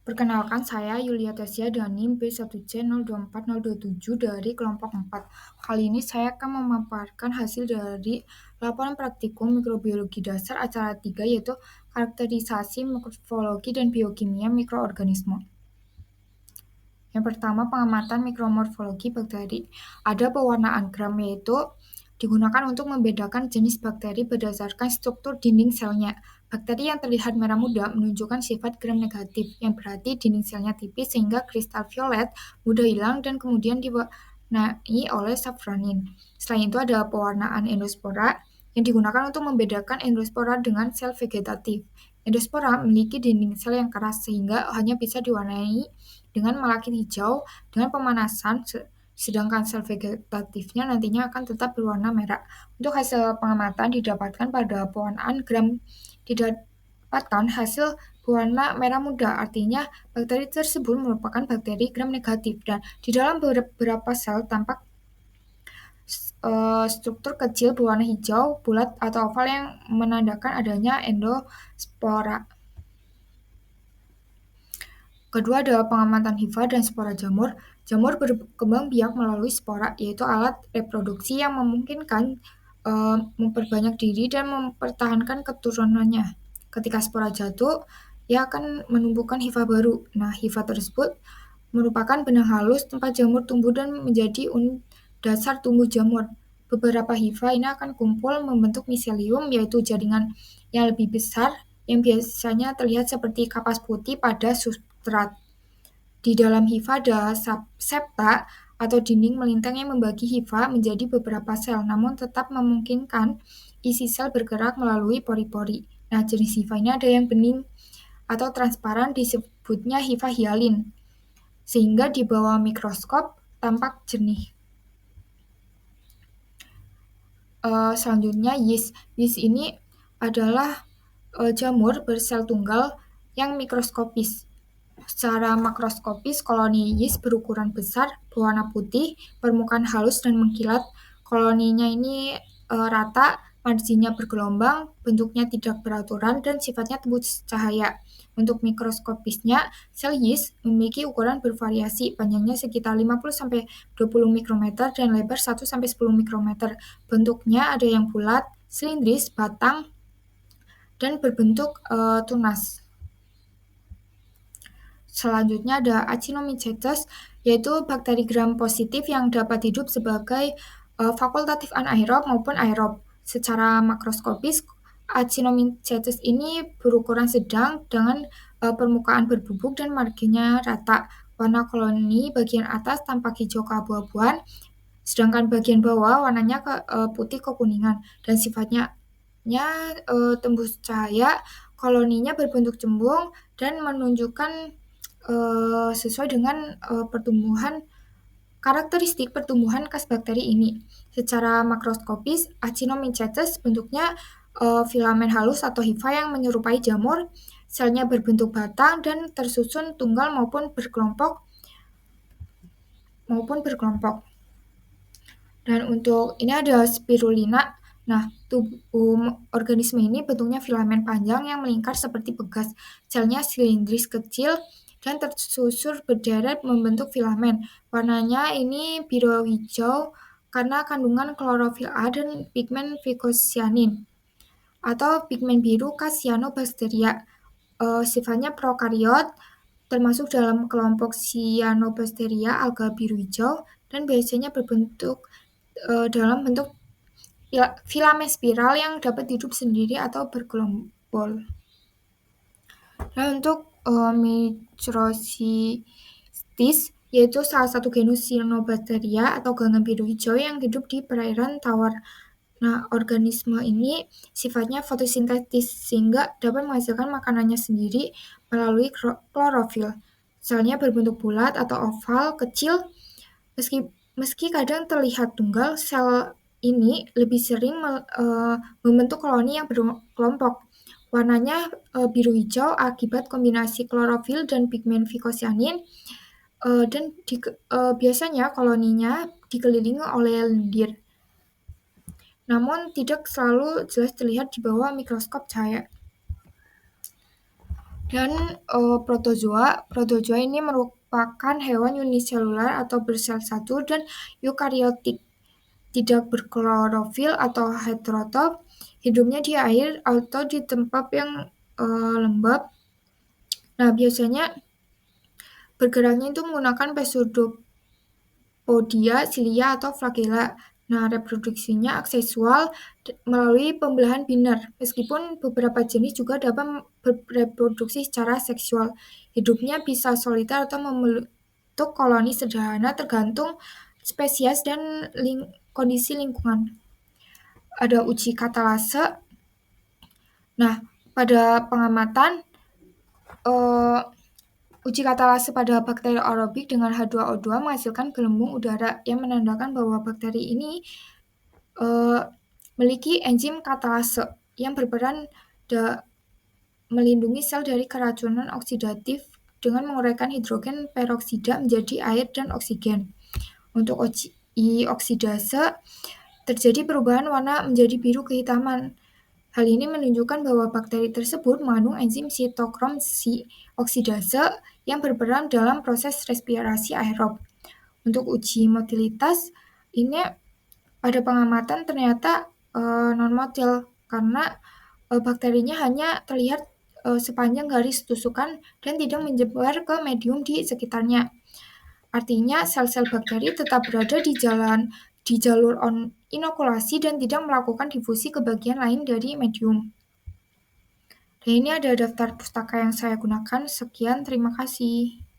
Perkenalkan, saya Yulia Tasya Danim B1C024027 dari kelompok 4. Kali ini saya akan memaparkan hasil dari laporan praktikum mikrobiologi dasar acara 3, yaitu karakterisasi morfologi dan biokimia mikroorganisme. Yang pertama, pengamatan mikromorfologi bakteri. Ada pewarnaan gram, yaitu digunakan untuk membedakan jenis bakteri berdasarkan struktur dinding selnya. Bakteri yang terlihat merah muda menunjukkan sifat gram negatif, yang berarti dinding selnya tipis sehingga kristal violet mudah hilang dan kemudian diwarnai oleh safranin. Selain itu ada pewarnaan endospora yang digunakan untuk membedakan endospora dengan sel vegetatif. Endospora memiliki dinding sel yang keras sehingga hanya bisa diwarnai dengan malakit hijau dengan pemanasan, sedangkan sel vegetatifnya nantinya akan tetap berwarna merah. Untuk hasil pengamatan didapatkan pada pewarnaan gram didapatkan hasil berwarna merah muda, artinya bakteri tersebut merupakan bakteri gram negatif dan di dalam beberapa sel tampak struktur kecil berwarna hijau, bulat atau oval yang menandakan adanya endospora. Kedua adalah pengamatan hifa dan spora jamur. Jamur berkembang biak melalui spora, yaitu alat reproduksi yang memungkinkan memperbanyak diri dan mempertahankan keturunannya. Ketika spora jatuh, ia akan menumbuhkan hifa baru. Nah, hifa tersebut merupakan benang halus tempat jamur tumbuh dan menjadi unit dasar tumbuh jamur. Beberapa hifa ini akan kumpul membentuk miselium, yaitu jaringan yang lebih besar yang biasanya terlihat seperti kapas putih pada substrat. Di dalam hifa ada septa atau dinding melintang yang membagi hifa menjadi beberapa sel, namun tetap memungkinkan isi sel bergerak melalui pori-pori. Nah, jenis hifa ini ada yang bening atau transparan, disebutnya hifa hialin, sehingga di bawah mikroskop tampak jernih. Selanjutnya yeast. Yeast ini adalah jamur bersel tunggal yang mikroskopis. Secara makroskopis, koloni yeast berukuran besar, berwarna putih, permukaan halus dan mengkilat. Koloninya ini rata, marginnya bergelombang, bentuknya tidak beraturan, dan sifatnya tembus cahaya. Untuk mikroskopisnya, sel yeast memiliki ukuran bervariasi, panjangnya sekitar 50-20 mikrometer dan lebar 1-10 mikrometer. Bentuknya ada yang bulat, silindris, batang, dan berbentuk tunas. Selanjutnya ada Actinomycetes, yaitu bakteri gram positif yang dapat hidup sebagai fakultatif anaerob maupun aerob. Secara makroskopis, Actinomycetes ini berukuran sedang dengan permukaan berbubuk dan marginnya rata. Warna koloni bagian atas tampak hijau keabu-abuan, sedangkan bagian bawah warnanya putih kekuningan dan sifatnya tembus cahaya. Koloninya berbentuk cembung dan menunjukkan sesuai dengan karakteristik pertumbuhan khas bakteri ini. Secara makroskopis, Actinomycetes bentuknya filamen halus atau hifa yang menyerupai jamur. Selnya berbentuk batang dan tersusun tunggal maupun berkelompok. Dan untuk ini ada spirulina. Nah, organisme ini bentuknya filamen panjang yang melingkar seperti pegas. Selnya silindris kecil dan tersusur berderet membentuk filamen. Warnanya ini biru hijau karena kandungan klorofil A dan pigmen vicocyanin atau pigmen biru khas cyanobacteria. Sifatnya prokariot, termasuk dalam kelompok Cyanobacteria alga biru hijau dan biasanya berbentuk dalam bentuk filamen spiral yang dapat hidup sendiri atau bergelombol. Nah, untuk Microcystis, yaitu salah satu genus Cyanobacteria atau gangan biru hijau yang hidup di perairan tawar. Nah, organisme ini sifatnya fotosintetis sehingga dapat menghasilkan makanannya sendiri melalui klorofil. Selnya berbentuk bulat atau oval kecil. Meski kadang terlihat tunggal, sel ini lebih sering membentuk koloni yang berkelompok. Warnanya biru hijau akibat kombinasi klorofil dan pigmen vicocyanin, dan biasanya koloninya dikelilingi oleh lendir. Namun tidak selalu jelas terlihat di bawah mikroskop cahaya. Dan protozoa ini merupakan hewan uniselular atau bersel satu dan eukariotik, tidak berklorofil atau heterotop, hidupnya di air atau di tempat yang lembab. Nah, biasanya bergeraknya itu menggunakan pseudopodia, silia, atau flagella. Nah, reproduksinya aksesual melalui pembelahan biner, meskipun beberapa jenis juga dapat bereproduksi secara seksual. Hidupnya bisa soliter atau membentuk koloni sederhana tergantung spesies dan kondisi lingkungan. Ada uji katalase. Nah, pada pengamatan, eh, uji katalase pada bakteri aerobik dengan H2O2 menghasilkan gelembung udara yang menandakan bahwa bakteri ini memiliki enzim katalase yang berperan melindungi sel dari keracunan oksidatif dengan menguraikan hidrogen peroksida menjadi air dan oksigen. Untuk oksidase, terjadi perubahan warna menjadi biru kehitaman. Hal ini menunjukkan bahwa bakteri tersebut mengandung enzim sitokrom C oksidase yang berperan dalam proses respirasi aerob. Untuk uji motilitas, ini pada pengamatan ternyata non-motil karena bakterinya hanya terlihat sepanjang garis tusukan dan tidak menyebar ke medium di sekitarnya. Artinya sel-sel bakteri tetap berada di jalur inokulasi dan tidak melakukan difusi ke bagian lain dari medium. Dan ini ada daftar pustaka yang saya gunakan. Sekian, terima kasih.